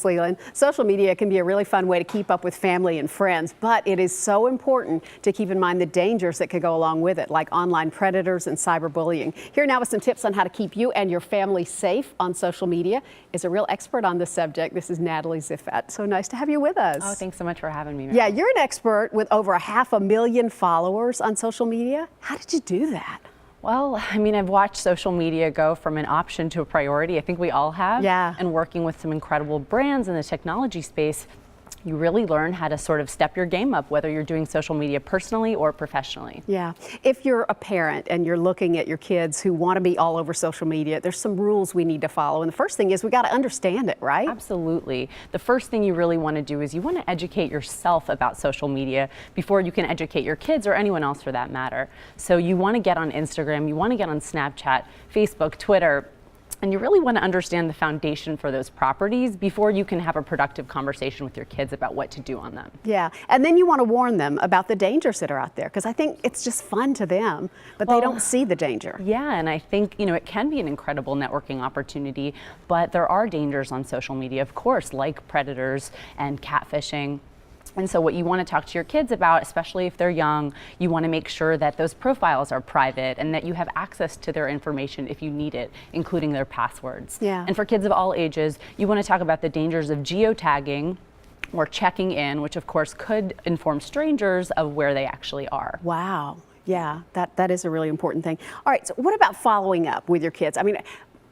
Leland. Social media can be a really fun way to keep up with family and friends, but it is so important to keep in mind the dangers that could go along with it, like online predators and cyberbullying. Here now with some tips on how to keep you and your family safe on social media is a real expert on this subject. This is Natalie Ziffet. So nice to have you with us. Oh, thanks so much for having me, Mary. Yeah, you're an expert with over 500,000 followers on social media. How did you do that? Well, I mean, I've watched social media go from an option to a priority. I think we all have. Yeah. And working with some incredible brands in the technology space, you really learn how to sort of step your game up, whether you're doing social media personally or professionally. Yeah. If you're a parent and you're looking at your kids who want to be all over social media, there's some rules we need to follow. And the first thing is we got to understand it, right? Absolutely. The first thing you really want to do is you want to educate yourself about social media before you can educate your kids or anyone else for that matter. So you want to get on Instagram, you want to get on Snapchat, Facebook, Twitter, and you really want to understand the foundation for those properties before you can have a productive conversation with your kids about what to do on them. Yeah, and then you want to warn them about the dangers that are out there, because I think it's just fun to them, but they don't see the danger. Yeah, and I think, it can be an incredible networking opportunity, but there are dangers on social media, of course, like predators and catfishing. And so what you want to talk to your kids about, especially if they're young, you want to make sure that those profiles are private and that you have access to their information if you need it, including their passwords. Yeah. And for kids of all ages, you want to talk about the dangers of geotagging or checking in, which of course could inform strangers of where they actually are. Wow. Yeah, that is a really important thing. All right, so what about following up with your kids? I mean,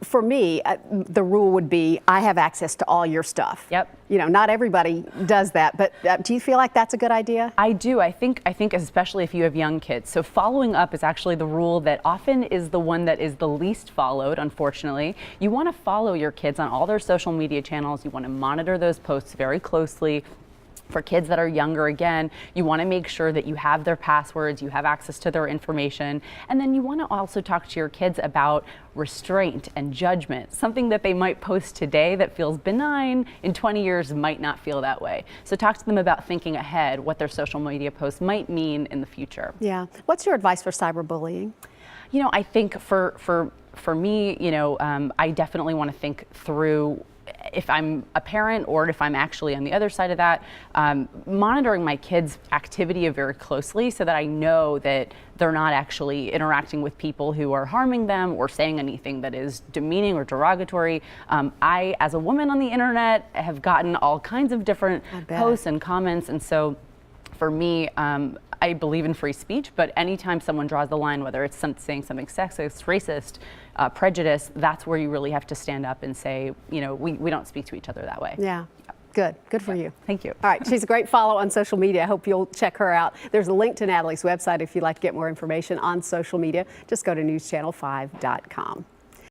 for me, the rule would be I have access to all your stuff. Yep. Not everybody does that, but do you feel like that's a good idea? I do. I think especially if you have young kids. So following up is actually the rule that often is the one that is the least followed, unfortunately. You want to follow your kids on all their social media channels. You want to monitor those posts very closely. For kids that are younger, again, you want to make sure that you have their passwords, you have access to their information, and then you want to also talk to your kids about restraint and judgment. Something that they might post today that feels benign, in 20 years might not feel that way. So talk to them about thinking ahead, what their social media posts might mean in the future. Yeah. What's your advice for cyberbullying? I think for me, I definitely want to think through if I'm a parent or if I'm actually on the other side of that, monitoring my kids' activity very closely so that I know that they're not actually interacting with people who are harming them or saying anything that is demeaning or derogatory. I, as a woman on the internet, have gotten all kinds of different posts and comments, and so for me, I believe in free speech, but anytime someone draws the line, whether it's saying something sexist, racist, prejudice, that's where you really have to stand up and say, we don't speak to each other that way. Yeah. Good for you. Thank you. All right, she's a great follow on social media. I hope you'll check her out. There's a link to Natalie's website if you'd like to get more information on social media. Just go to newschannel5.com.